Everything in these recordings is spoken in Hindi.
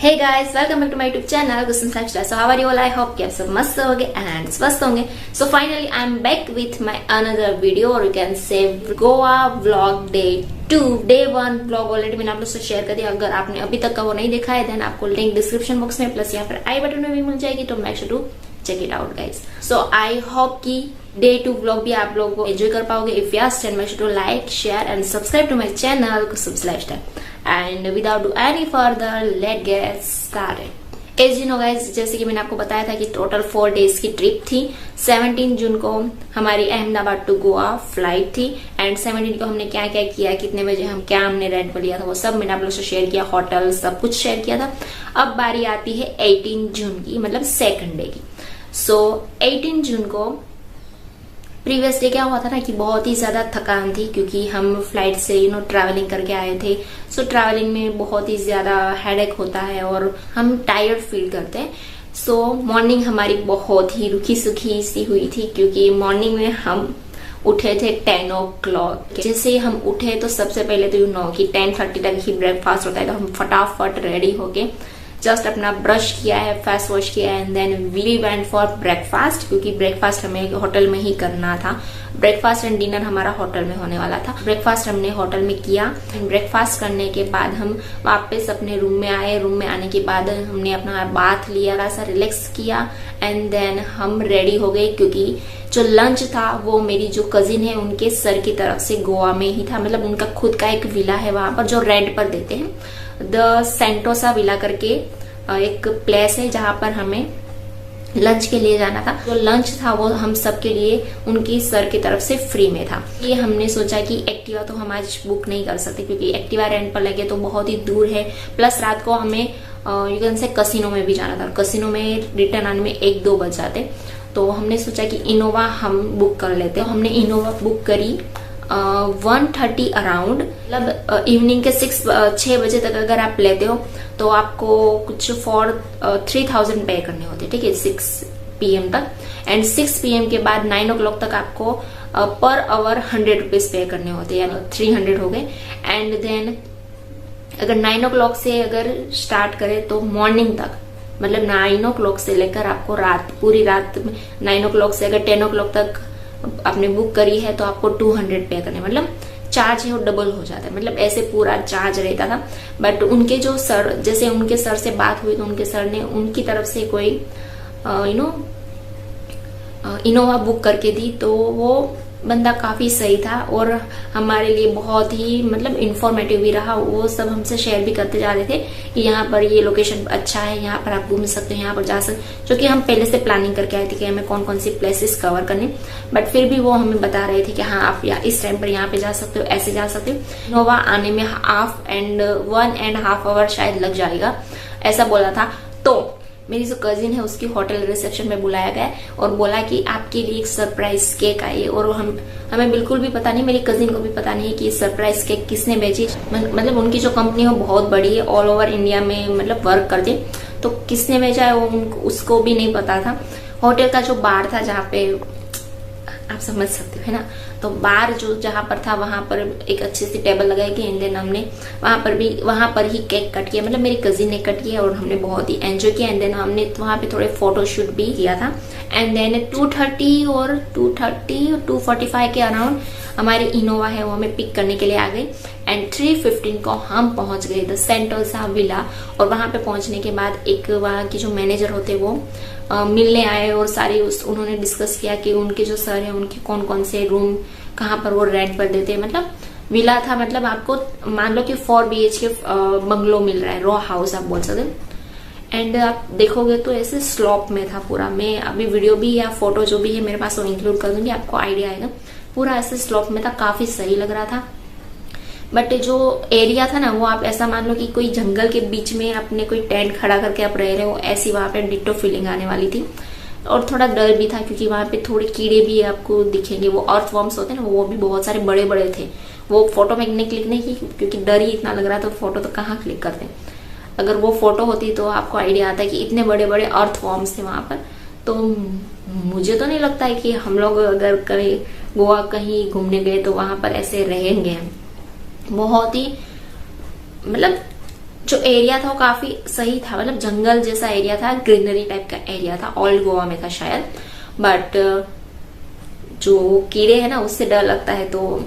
Hey guys, welcome back to my YouTube channel Kusum Lifestyle. So how are you all? I hope कि आप सब मस्त होंगे एंड स्वस्थ होंगे। So finally I am back with my another video और you can say Goa vlog day 2 day 1 vlog already मैंने आप लोग से शेयर कर दिया। अगर आपने अभी तक का वो नहीं देखा है देन आपको लिंक डिस्क्रिप्शन बॉक्स में प्लस यहाँ पर आई बटन में भी मिल जाएगी, तो make sure to check it out guys. So I hope कि डे 2 व्लॉग भी आप लोगों को एंजॉय कर पाओगे। If yes then make sure to like share and subscribe to my channel Kusum lifestyle. And without do any further, let's get started. As you know guys, जैसे कि मैंने आपको बताया था कि टोटल 4 डेज की ट्रिप थी। 17 जून को हमारी अहमदाबाद टू गोवा फ्लाइट थी एंड 17 को हमने क्या क्या किया, कितने बजे क्या हमने रेंट पर लिया था, वो सब मैंने आप लोगों से शेयर किया। होटल सब कुछ शेयर किया था। अब बारी आती है 18 जून की, मतलब सेकंड डे की। सो 18 जून को प्रीवियस डे क्या हुआ था ना कि बहुत ही ज्यादा थकान थी क्योंकि हम फ्लाइट से ट्रैवलिंग करके आए थे। सो ट्रैवलिंग में बहुत ही ज्यादा हेडेक होता है और हम टायर्ड फील करते हैं। सो मॉर्निंग हमारी बहुत ही रुखी सुखी सी हुई थी क्योंकि मॉर्निंग में हम उठे थे 10 o'clock। जैसे हम उठे तो सबसे पहले तो कि 10:30 तक ही ब्रेकफास्ट होता है, तो हम फटाफट रेडी होके जस्ट अपना ब्रश किया है, फेस वॉश किया है and then we went for breakfast क्योंकि ब्रेकफास्ट हमें होटल में ही करना था। ब्रेकफास्ट एंड डिनर हमारा होटल में होने वाला था। ब्रेकफास्ट हमने होटल में किया। ब्रेकफास्ट करने के बाद हम वापस अपने रूम में आए। रूम में आने के बाद हमने अपना बाथ लिया, ऐसा रिलैक्स किया एंड देन हम रेडी हो गए क्योंकि जो लंच था वो मेरी जो कजिन है उनके सर की तरफ से गोवा में ही था। मतलब उनका खुद का एक विला है वहां पर जो रेंट पर देते हैं। द सेंटोसा विला करके एक प्लेस है जहां पर हमें लंच के लिए जाना था। जो लंच था वो हम सबके लिए उनकी सर की तरफ से फ्री में था। ये हमने सोचा कि एक्टिवा तो हम आज बुक नहीं कर सकते क्योंकि एक्टिवा रेंट पर लगे तो बहुत ही दूर है, प्लस रात को हमें यू कैन से कसिनो में भी जाना था। कसिनो में रिटर्न आने में 1-2 बज जाते, तो हमने सोचा कि इनोवा हम बुक कर लेते। हमने इनोवा बुक करी 1:30 अराउंड, मतलब इवनिंग के 6 बजे तक अगर आप लेते हो तो आपको कुछ 3,000 पे करने होते, ठीक है, 6 PM तक। एंड 6 PM के बाद 9 o'clock तक आपको पर आवर 100 रुपीज पे करने होते, यानी 300 हो गए। एंड देन अगर 9 o'clock से अगर स्टार्ट करें तो मॉर्निंग तक, मतलब 9 o'clock से लेकर आपको पूरी रात में 9 o'clock से अगर 10 o'clock तक आपने बुक करी है तो आपको 200 पे करने, मतलब चार्ज है वो डबल हो जाता है। मतलब ऐसे पूरा चार्ज रहता था। बट उनके जो सर, जैसे उनके सर से बात हुई तो उनके सर ने उनकी तरफ से कोई इनोवा बुक करके दी, तो वो बंदा काफी सही था और हमारे लिए बहुत ही मतलब इंफॉर्मेटिव भी रहा। वो सब हमसे शेयर भी करते जा रहे थे कि यहाँ पर ये लोकेशन अच्छा है, यहाँ पर आप घूम सकते हो, यहाँ पर जा सकते, जो कि हम पहले से प्लानिंग करके आए थे कि हमें कौन कौन सी प्लेसेस कवर करने। बट फिर भी वो हमें बता रहे थे कि हाँ आप इस टाइम पर यहाँ पे जा सकते हो, ऐसे जा सकते हो। नोवा आने में 1.5 hour शायद लग जाएगा, ऐसा बोला था। तो मेरी जो कजिन है उसकी होटल रिसेप्शन में बुलाया गया और बोला कि आपके लिए एक सरप्राइज केक आई है। और हमें बिल्कुल भी पता नहीं, मेरी कजिन को भी पता नहीं कि सरप्राइज केक किसने भेजी। मतलब उनकी जो कंपनी है बहुत बड़ी है, ऑल ओवर इंडिया में मतलब वर्क करते, तो किसने भेजा है वो उसको भी नहीं पता था। होटल का जो बार था जहाँ पे आप समझ सकते हो, है ना, तो बार जो जहां पर था वहां पर एक अच्छी सी टेबल लगाई गई एंड देन हमने वहां पर ही केक कट किया। मतलब मेरी कजिन ने कट किया और हमने बहुत ही एंजॉय किया। एंड देन हमने वहां पे थोड़े फोटो शूट भी किया था। एंड देन 2:45 के अराउंड हमारी इनोवा है वो हमें पिक करने के लिए आ गई। एंड 3:15 को हम पहुंच गए द सेंटोसा विला। और वहां पे पहुंचने के बाद एक वहां की जो मैनेजर होते वो मिलने आए और सारी उन्होंने डिस्कस किया कि उनके जो सर है उनके कौन कौन से रूम कहाँ पर वो रेंट पर देते हैं। मतलब विला था, मतलब आपको मान लो कि 4 BHK बंगलो मिल रहा है, रॉ हाउस आप बोल सकते। एंड आप देखोगे तो ऐसे स्लॉप में था पूरा। मैं अभी वीडियो भी या फोटो जो भी है मेरे पास वो इंक्लूड कर दूंगी, आपको आइडिया आएगा। पूरा ऐसे स्लॉप में था, काफी सही लग रहा था। बट जो एरिया था ना वो आप ऐसा मान लो कि कोई जंगल के बीच में अपने कोई टेंट खड़ा करके आप रह रहे हो, ऐसी वहां पे डिट्टो फीलिंग आने वाली थी। और थोड़ा डर भी था क्योंकि वहां पे थोड़े कीड़े भी आपको दिखेंगे, वो अर्थ वॉर्म्स होते हैं ना, वो भी बहुत सारे बड़े बड़े थे। वो फोटो में क्लिक नहीं की क्योंकि डर ही इतना लग रहा था, तो फोटो तो कहाँ क्लिक करते। अगर वो फोटो होती तो आपको आइडिया आता है कि इतने बड़े बड़े अर्थ वॉर्म्स थे वहां पर। तो मुझे तो नहीं लगता है कि हम लोग अगर कहीं गोवा कहीं घूमने गए तो वहां पर ऐसे रहेंगे। बहुत ही मतलब जो एरिया था वो काफी सही था, मतलब जंगल जैसा एरिया था, ग्रीनरी टाइप का एरिया था, ओल्ड गोवा में था शायद। बट जो कीड़े हैं ना उससे डर लगता है, तो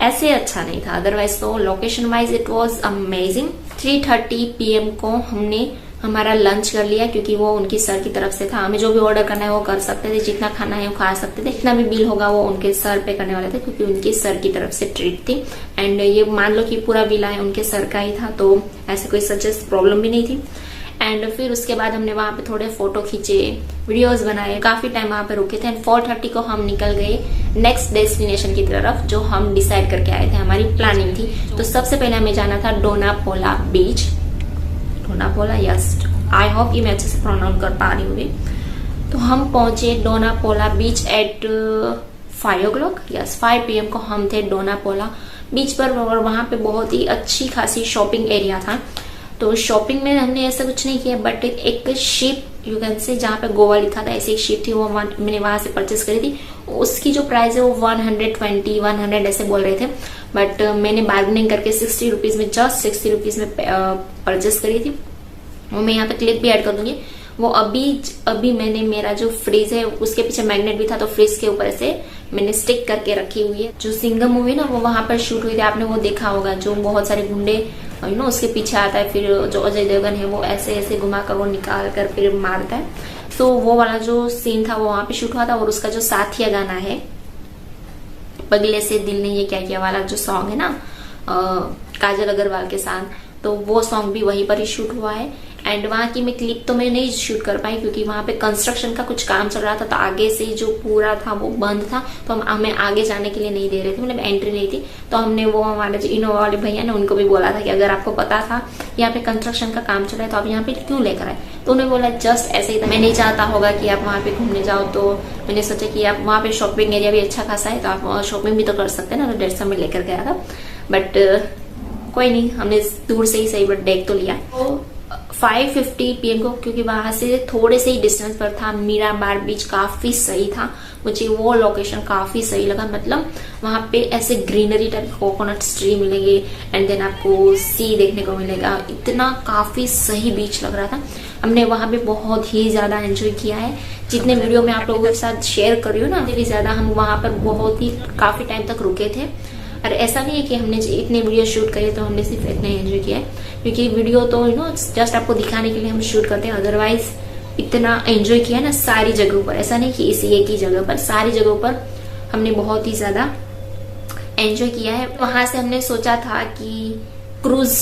ऐसे अच्छा नहीं था। अदरवाइज तो location wise it was amazing. 3:30 PM को हमने हमारा लंच कर लिया, क्योंकि वो उनकी सर की तरफ से था। हमें जो भी ऑर्डर करना है वो कर सकते थे, जितना खाना है वो खा सकते थे, जितना भी बिल होगा वो उनके सर पे करने वाले थे, क्योंकि उनकी सर की तरफ से ट्रीट थी। एंड ये मान लो कि पूरा बिल आया उनके सर का ही था, तो ऐसे कोई सच प्रॉब्लम भी नहीं थी। एंड फिर उसके बाद हमने वहां पे थोड़े फोटो खींचे, वीडियोस बनाए, काफी टाइम वहां पे रुके थे। एंड 4:30 को हम निकल गए नेक्स्ट डेस्टिनेशन की तरफ, जो हम डिसाइड करके आए थे, हमारी प्लानिंग थी। तो सबसे पहले हमें जाना था डोनापोला बीच। डोनापोला, यस, आई होप कि मैं अच्छे से प्रोनाउंस कर पा रही हूँ। तो हम पहुंचे डोनापोला बीच एट 5 o'clock, यस 5 PM को हम थे डोनापोला बीच पर। और वहां पे बहुत ही अच्छी खासी शॉपिंग एरिया था। तो शॉपिंग में हमने ऐसा कुछ नहीं किया, बट एक शिप यू कैन से, जहाँ पे गोवा लिखा था ऐसी एक शिप थी, वो मैंने वहां से परचेस करी थी। उसकी जो प्राइस है वो 120, 100 ऐसे बोल रहे थे, बट मैंने बार्गेनिंग करके 60 रुपीज में, जस्ट 60 रुपीज में परचेस करी थी। वो मैं यहाँ पे क्लिप भी ऐड कर दूंगी। वो अभी मैंने, मेरा जो फ्रिज है उसके पीछे मैग्नेट भी था, तो फ्रिज के ऊपर से मैंने स्टिक करके रखी हुई है। जो सिंघम मूवी ना वो वहां पर शूट हुई थी, आपने वो देखा होगा, जो बहुत सारे गुंडे उसके पीछे आता है, फिर जो अजय देवगन है वो ऐसे ऐसे घुमाकर वो निकाल कर फिर मारता है। तो वो वाला जो सीन था वो वहां पे शूट हुआ था। और उसका जो साथिया गाना है, पगले से दिल ने ये क्या किया वाला जो सॉन्ग है ना, काजल अग्रवाल के साथ, तो वो सॉन्ग भी वहीं पर ही शूट हुआ है। एंड वहां की मैं क्लिप तो मैं नहीं शूट कर पाई, क्योंकि वहां पे कंस्ट्रक्शन का कुछ काम चल रहा था, तो आगे से जो पूरा था वो बंद था, तो हमें आगे जाने के लिए नहीं दे रहे थे, मतलब एंट्री नहीं थी। तो हमने वो हमारे जो इनोवा वाले भैया ने उनको भी बोला था कि अगर आपको पता था यहाँ पे कंस्ट्रक्शन का काम चल रहा है तो आप यहाँ पे क्यों लेकर आए। तो उन्होंने बोला जस्ट ऐसे ही था, मैं नहीं चाहता होगा कि आप वहाँ पे घूमने जाओ। तो मैंने सोचा कि आप वहाँ पे शॉपिंग एरिया भी अच्छा खासा है, तो आप शॉपिंग भी तो कर सकते हैं ना। तो 150 में लेकर गया था, बट कोई नहीं, हमने दूर से ही सही बट देख तो लिया। 5:50 PM को, क्योंकि वहां से थोड़े से ही डिस्टेंस पर था मीरामार बीच, काफी सही था। मुझे वो लोकेशन काफी सही लगा, मतलब वहां पे ऐसे ग्रीनरी टाइप कोकोनट ट्री मिलेंगे, एंड देन आपको सी देखने को मिलेगा। इतना काफी सही बीच लग रहा था। हमने वहां पे बहुत ही ज्यादा एंजॉय किया है। जितने वीडियो में आप लोगों के साथ शेयर कर रही हूँ ना, भी ज्यादा हम वहां पर बहुत ही काफी टाइम तक रुके थे। और ऐसा नहीं है कि हमने इतने वीडियो शूट करे तो हमने सिर्फ इतना एंजॉय किया है, क्योंकि वीडियो तो जस्ट आपको दिखाने के लिए हम शूट करते हैं। अदरवाइज इतना एंजॉय किया ना सारी जगहों पर, ऐसा नहीं कि इसी एक ही जगह पर, सारी जगहों पर हमने बहुत ही ज्यादा एंजॉय किया है। वहां से हमने सोचा था कि क्रूज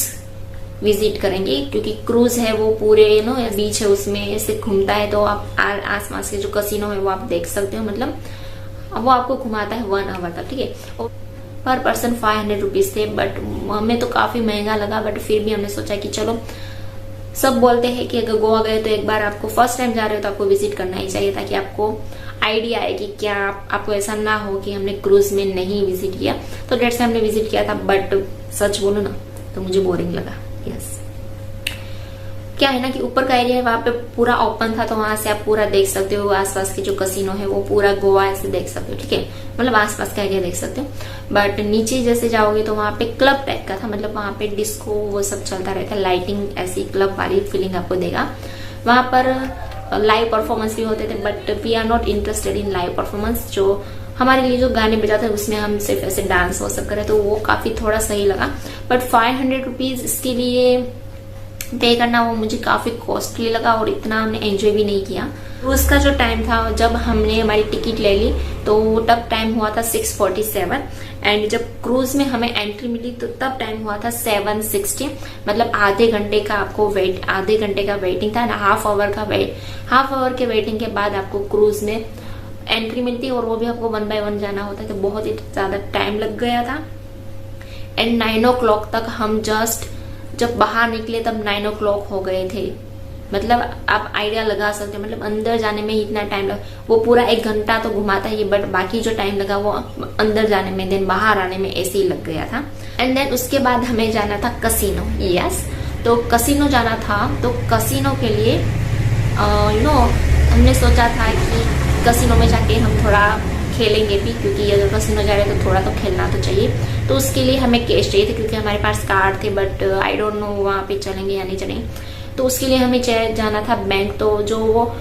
विजिट करेंगे, क्योंकि क्रूज है वो पूरे बीच है उसमें ऐसे घूमता है, तो आप आसपास के जो कसिनो है वो आप देख सकते हो। मतलब वो आपको घुमाता है 1 hour तक, ठीक है। पर पर्सन 500 रुपीज थे, बट हमें तो काफी महंगा लगा। बट फिर भी हमने सोचा कि चलो, सब बोलते हैं कि अगर गोवा गए तो एक बार आपको फर्स्ट टाइम जा रहे हो तो आपको विजिट करना ही चाहिए, ताकि आपको आइडिया आए कि क्या आपको ऐसा ना हो कि हमने क्रूज में नहीं विजिट किया। तो डेट से हमने विजिट किया था, बट सच बोलो ना तो मुझे बोरिंग लगा। यस, क्या है ना कि ऊपर का एरिया है वहां पे पूरा ओपन था, तो वहां से आप पूरा देख सकते हो। आसपास के जो कसिनो है वो पूरा गोवा ऐसे देख सकते हो, ठीक है, मतलब आसपास का एरिया देख सकते हो। बट नीचे जैसे जाओगे तो वहां पे क्लब टाइप का था, मतलब वहां पे डिस्को वो सब चलता रहता है, लाइटिंग ऐसी क्लब वाली फीलिंग आपको देगा। वहां पर लाइव परफॉर्मेंस भी होते थे, but we are not interested in live performance. जो हमारे लिए जो गाने बजाते हैं उसमें हम सिर्फ ऐसे डांस वो सब करें, तो वो काफी थोड़ा सही लगा। बट 500 रुपीज इसके लिए पे करना वो मुझे काफी कॉस्टली लगा, और इतना हमने एंजॉय भी नहीं किया। उसका जो टाइम था, जब हमने हमारी टिकट ले ली तो तब टाइम हुआ था 6:47, एंड जब क्रूज में हमें एंट्री मिली तो तब टाइम हुआ था 7:60। मतलब आधे घंटे का आपको आधे घंटे का वेटिंग था, हाफ आवर के वेटिंग के बाद आपको क्रूज में एंट्री मिलती है, और वो भी आपको 1 by 1 जाना होता है, तो बहुत ही ज्यादा टाइम लग गया था। एंड 9 o'clock तक हम जब बाहर निकले तब 9 o'clock हो गए थे। मतलब आप आइडिया लगा सकते हो, मतलब अंदर जाने में इतना टाइम लगा। वो पूरा 1 घंटा तो घुमाता ही, बट बाकी जो टाइम लगा वो अंदर जाने में, देन बाहर आने में ऐसे ही लग गया था। एंड देन उसके बाद हमें जाना था कसिनो। यस, तो कसिनो जाना था। तो कसिनो के लिए हमने सोचा था कि कसिनो में जाके हम थोड़ा खेलेंगे भी, क्योंकि अगर कसिनो जा रहे हैं तो थोड़ा तो खेलना तो चाहिए। तो उसके लिए हमें कैश चाहिए थे, क्योंकि हमारे पास कार्ड थे, बट आई डोंट नो वहाँ पे चलेंगे या नहीं चलेंगे। तो उसके लिए हमें जाना था बैंक। तो जो वो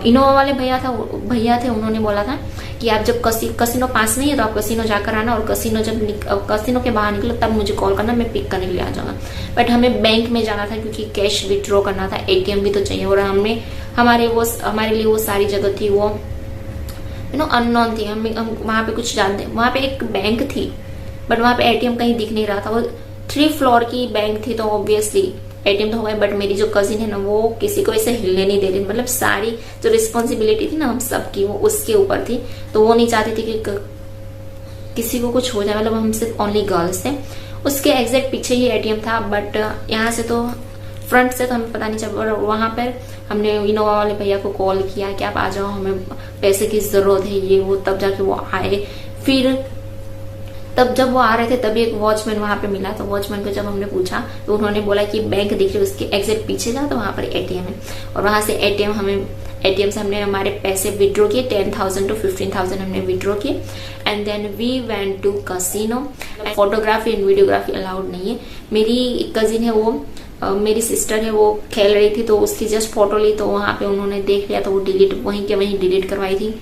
इनोवा वाले भैया थे, उन्होंने बोला था कि आप जब कसिनो पास में ही है तो आप कसिनो जाकर आना, और कसिनो जब कसिनो के बाहर निकलो तब मुझे कॉल करना, मैं पिक करने के लिए आ जाऊंगा। बट हमें बैंक में जाना था, क्योंकि कैश विड्रॉ करना था, एटीएम भी तो चाहिए। और हमारे लिए वो सारी जगह थी वो अननोन थी। हम वहाँ पे कुछ जानते, वहाँ पे एक बैंक थी बट वहाँ पे एटीएम कहीं दिख नहीं रहा था। वो 3 फ्लोर की बैंक थी, तो ऑब्वियसली एटीएम तो होगा। बट मेरी जो कजिन है ना, वो किसी को ऐसे हिलने नहीं दे रही, मतलब सारी जो रिस्पॉन्सिबिलिटी थी ना हम सबकी, वो उसके ऊपर थी। तो वो नहीं चाहती थी कि किसी को कुछ हो जाए, मतलब हम सिर्फ ओनली गर्ल्स थे। उसके एग्जैक्ट पीछे ही एटीएम था, बट यहाँ से तो फ्रंट से तो हमें पता नहीं चला। वहां पर हमने इनोवा वाले भैया को कॉल किया कि आप आ जाओ, हमें पैसे की जरूरत है, ये वो। तब जाके वो आए। फिर तब जब वो आ रहे थे तभी एक वॉचमैन वहां पे मिला। तो वॉचमैन को जब हमने पूछा तो उन्होंने बोला कि बैंक दिख रही है, उसके एग्जैक्ट पीछे जाओ तो वहां पर एटीएम है। और वहां से एटीएम से हमने हमारे पैसे विड्रॉ किए, 10,000 to 15,000 हमने विड्रॉ किए। And then we went to casino. Photography and videography allowed नहीं है। मेरी कजिन है, वो मेरी सिस्टर है, वो खेल रही थी, तो उसकी जस्ट फोटो ली, तो वहां पे उन्होंने देख लिया, तो वो वहीं के वहीं डिलीट करवाई थी।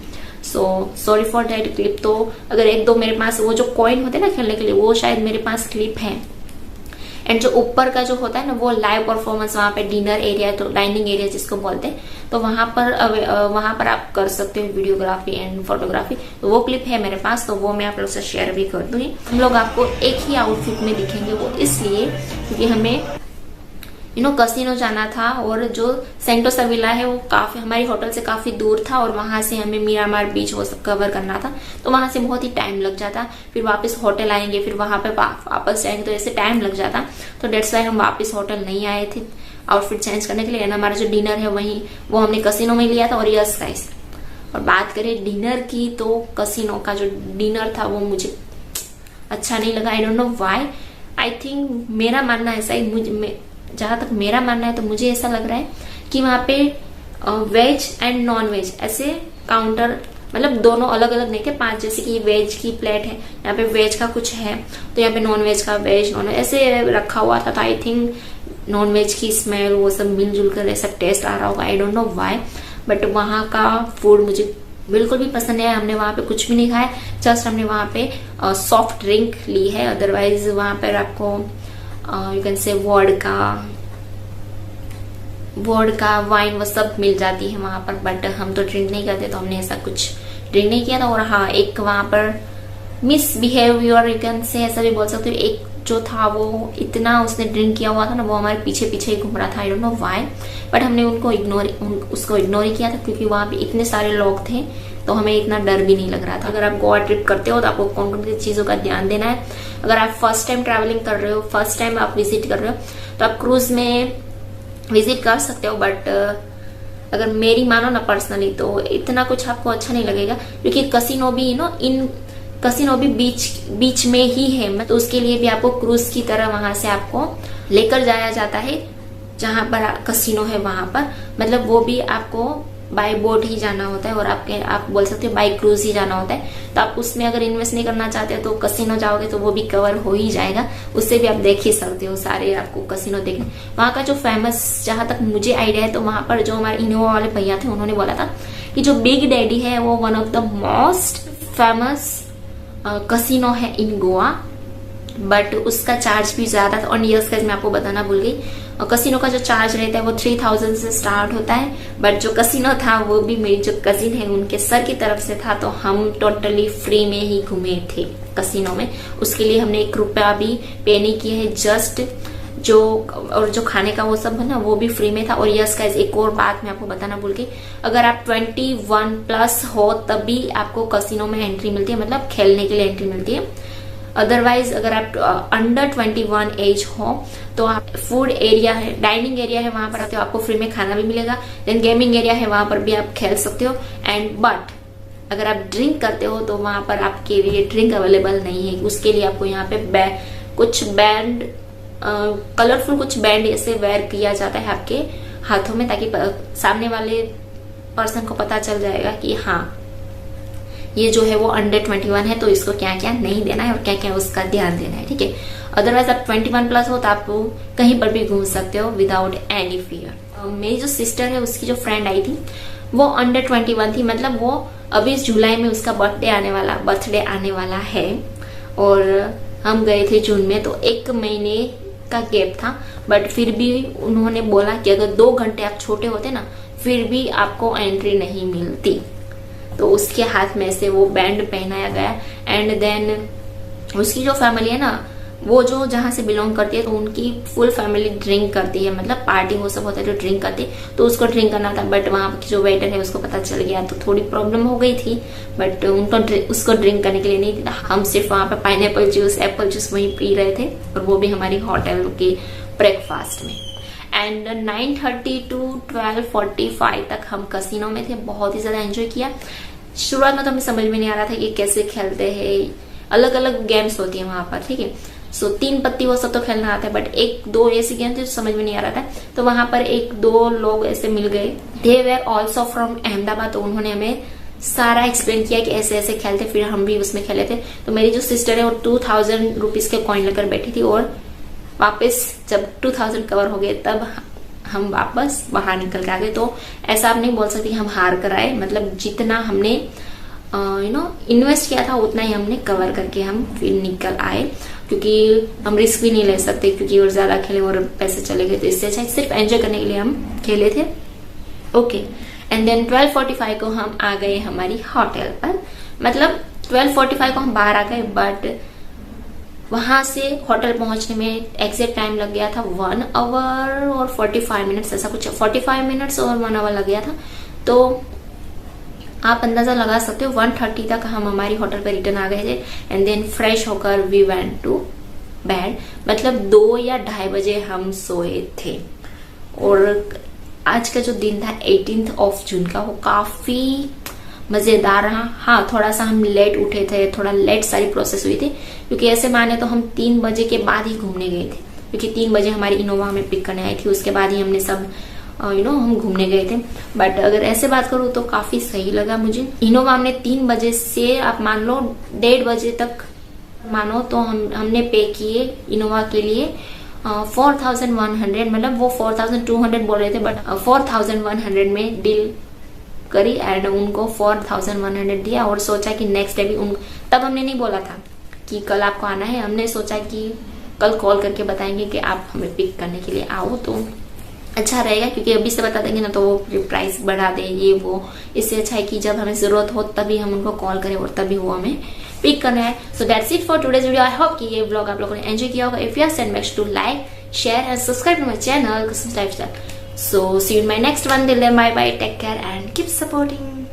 So sorry for that clip. तो अगर 1-2 मेरे पास वो जो कॉइन होते हैं ना खेलने के लिए, वो शायद मेरे पास क्लिप है। एंड जो ऊपर का जो होता है ना, वो लाइव परफॉर्मेंस, वहां पे डिनर एरिया, तो डाइनिंग एरिया जिसको बोलते हैं, तो वहां पर आप कर सकते हो वीडियोग्राफी एंड फोटोग्राफी। तो वो क्लिप है मेरे पास, तो वो मैं आप लोग से शेयर भी कर दूंगी। हम लोग आपको एक ही आउटफिट में दिखेंगे, वो इसलिए क्योंकि हमें कसिनो जाना था। और जो सेंटोसा विला है वो काफी हमारी होटल से काफी दूर था, और वहां से हमें मीरामार बीच वो सब कवर करना था। तो वहां से बहुत ही टाइम लग जाता। फिर वापस होटल आएंगे, फिर वहां पे वापस जाएंगे, तो ऐसे टाइम लग जाता। तो डेट्स वाई हम वापस होटल नहीं आए थे आउटफिट चेंज करने के लिए। हमारा जो डिनर है वो हमने कसिनो में लिया था। और यस गाइस, और बात करें डिनर की, तो कसिनो का जो डिनर था वो मुझे अच्छा नहीं लगा। I don't know why. I think मेरा मानना ऐसा ही, जहां तक मेरा मानना है तो मुझे ऐसा लग रहा है कि वहां पे वेज एंड नॉन वेज ऐसे काउंटर, मतलब दोनों अलग अलग नहीं थे 5, जैसे कि वेज की प्लेट है, यहाँ पे वेज का कुछ है, तो यहाँ पे नॉन वेज का वेज नॉन वेज ऐसे रखा हुआ था। तो आई थिंक नॉन वेज की स्मेल वो सब मिलजुल कर ऐसा टेस्ट आ रहा होगा। I don't know why, but वहां का फूड मुझे बिल्कुल भी पसंद नहीं आया। हमने वहां पे कुछ भी नहीं खाया, जस्ट हमने वहां पे सॉफ्ट ड्रिंक ली है। अदरवाइज वहां पर आपको यू कैन से वोडका वाइन वो सब मिल जाती है वहां पर, बट हम तो ड्रिंक नहीं करते, तो हमने ऐसा कुछ ड्रिंक नहीं किया था। और हाँ, एक वहां पर मिसबिहेवियर यू कैन से ऐसा भी बोल सकते हो। एक जो था वो इतना उसने ड्रिंक किया हुआ था ना, वो हमारे पीछे पीछे ही घूम रहा था। I don't know why, but हमने उसको इग्नोर ही किया था, क्योंकि वहां पे इतने सारे लोग थे, तो हमें इतना डर भी नहीं लग रहा था। अगर आप गोवा ट्रिप करते हो तो आपको कौन कौन सी चीजों का ध्यान देना है। अगर आप फर्स्ट टाइम ट्रैवलिंग कर रहे हो, फर्स्ट टाइम आप विजिट कर रहे हो, तो आप क्रूज में विजिट कर सकते हो। बट अगर मेरी मानो ना पर्सनली, तो इतना कुछ आपको अच्छा नहीं लगेगा, क्योंकि कसिनो भी बीच में ही है। तो उसके लिए भी आपको क्रूज की तरह वहां से आपको लेकर जाया जाता है, जहां पर कसिनो है वहां पर। मतलब वो भी आपको बाय बोट ही जाना होता है, और आप बोल सकते हो बाय क्रूज ही जाना होता है। तो आप उसमें अगर इन्वेस्ट नहीं करना चाहते हो तो कसिनो जाओगे तो वो भी कवर हो ही जाएगा, उससे भी आप देख ही सकते हो सारे आपको कसिनो देखने। वहां का जो फेमस, जहां तक मुझे आइडिया है, तो वहां पर जो हमारे इनोवा वाले भैया थे, उन्होंने बोला था कि जो बिग डैडी है वो one of the most famous casino है इन गोवा, बट उसका चार्ज भी ज्यादा था। और यस गाइस, मैं आपको बताना भूल गई, कसिनो का जो चार्ज रहता है वो 3,000 से स्टार्ट होता है। बट जो कसिनो था वो भी मेरी जो कजिन है उनके सर की तरफ से था, तो हम टोटली फ्री में ही घूमे थे कसिनो में। उसके लिए हमने 1 रुपया भी पे नहीं किया है, जस्ट जो खाने का वो सब है ना, वो भी फ्री में था। और यस गाइस, एक और बात मैं आपको बताना भूल गई, अगर आप 21+ हो तभी आपको कसिनो में एंट्री मिलती है, मतलब खेलने के लिए एंट्री मिलती है। अदरवाइज अगर आप अंडर 21 एज हो तो आप फूड एरिया है, डाइनिंग एरिया है, वहां पर आते हो, आपको फ्री में खाना भी मिलेगा। देन गेमिंग एरिया है, वहां पर भी आप खेल सकते हो। एंड बट अगर आप ड्रिंक करते हो तो वहां पर आपके लिए ड्रिंक अवेलेबल नहीं है। उसके लिए आपको यहाँ पे कुछ बैंड, कलरफुल कुछ बैंड ऐसे वेयर किया जाता है आपके हाथों में, ताकि सामने वाले पर्सन को पता चल जाएगा कि हाँ ये जो है वो अंडर 21 है, तो इसको क्या क्या नहीं देना है और क्या क्या उसका ध्यान देना है, ठीक है। अदरवाइज आप 21 प्लस हो तो आप कहीं पर भी घूम सकते हो विदाउट एनी फियर। मेरी जो सिस्टर है उसकी जो फ्रेंड आई थी वो अंडर 21 थी, मतलब वो अभी इस जुलाई में उसका बर्थडे आने वाला है और हम गए थे जून में, तो 1 महीने का गैप था। बट फिर भी उन्होंने बोला कि अगर 2 घंटे आप छोटे होते ना फिर भी आपको एंट्री नहीं मिलती। तो उसके हाथ में से वो बैंड पहनाया गया एंड देन उसकी जो फैमिली है ना वो जो जहाँ से बिलोंग करती है तो उनकी फुल फैमिली ड्रिंक करती है, मतलब पार्टी वो सब होता है तो ड्रिंक करती है, तो उसको ड्रिंक करना था। बट वहाँ की जो वेटर है उसको पता चल गया तो थोड़ी प्रॉब्लम हो गई थी। बट उनको उसको ड्रिंक करने के लिए नहीं दिया, हम सिर्फ वहाँ पे पाइनएप्पल जूस एप्पल जूस वहीं पी रहे थे और वो भी हमारी होटल के ब्रेकफास्ट में। एंड 9:30 to 12:45 तक हम कसिनो में थे, बहुत ही ज्यादा एंजॉय किया। शुरुआत में तो हमें समझ में नहीं आ रहा था कि कैसे खेलते हैं, अलग अलग गेम्स होती है वहां पर, ठीक है। सो 3 पत्ती वो सब तो खेलना आता है, बट 1-2 ऐसी गेम थे जो समझ में नहीं आ रहा था। तो वहां पर 1-2 लोग ऐसे मिल गए, they were also from Ahmedabad, तो उन्होंने हमें सारा एक्सप्लेन किया कि ऐसे ऐसे खेलते, फिर हम भी उसमें खेले थे। तो मेरी जो सिस्टर है वो 2000 रुपीज के कॉइन लेकर बैठी थी और वापस जब 2000 कवर हो गए तब हम वापस बाहर निकल के आ गए। तो ऐसा आप नहीं बोल सकते कि हम हार कर आए, मतलब जितना हमने इन्वेस्ट किया था उतना ही हमने कवर करके हम फिर निकल आए, क्योंकि हम रिस्क भी नहीं ले सकते क्योंकि और ज्यादा खेले और पैसे चले गए। तो इससे अच्छा सिर्फ एंजॉय करने के लिए हम खेले थे। ओके, एंड देन 12:45 को हम आ गए हमारी होटल पर, मतलब 12:45 को हम बाहर आ गए, बट वहां से होटल पहुंचने में एग्जैक्ट टाइम लग गया था 1 आवर और 45 मिनट्स, ऐसा कुछ 45 मिनट्स और 1 आवर लग गया था। तो आप अंदाजा लगा सकते हो 1:30 तक हम हमारी होटल पर रिटर्न आ गए थे। एंड देन फ्रेश होकर वी वेंट टू बेड, मतलब 2 या 2:30 बजे हम सोए थे। और आज का जो दिन था 18 जून का, वो काफी मजेदार रहा। हाँ, थोड़ा सा हम लेट उठे थे, थोड़ा लेट सारी प्रोसेस हुई थी, क्योंकि ऐसे माने तो हम 3 बजे के बाद ही घूमने गए थे, क्योंकि 3 बजे हमारी इनोवा हमें पिक करने आई थी, उसके बाद ही हमने सब हम घूमने गए थे। बट अगर ऐसे बात करूँ तो काफी सही लगा मुझे। इनोवा हमने 3 बजे से आप मान लो 1:30 बजे तक मानो तो हमने पे किए इनोवा के लिए 4100, मतलब वो 4200 बोल रहे थे बट 4100 में डील करी एंड उनको 4100 दिया और सोचा कि नेक्स्ट डे भी तब हमने नहीं बोला था कि कल आपको आना है, हमने सोचा कि कल कॉल करके बताएंगे कि आप हमें पिक करने के लिए आओ तो अच्छा रहेगा, क्योंकि अभी से बता देंगे ना तो वो प्राइस बढ़ा दे ये वो। इससे अच्छा है कि जब हमें जरूरत हो तभी हम उनको कॉल करें और तभी वो हमें पिक करना है। So that's it for today's video. I hope कि ये व्लॉग आप लोगों ने एंजॉय किया होगा। If you are make sure to like, share and subscribe to my channel Kusum's Lifestyle. So see you in my next one. Till then, bye bye, take care and keep supporting.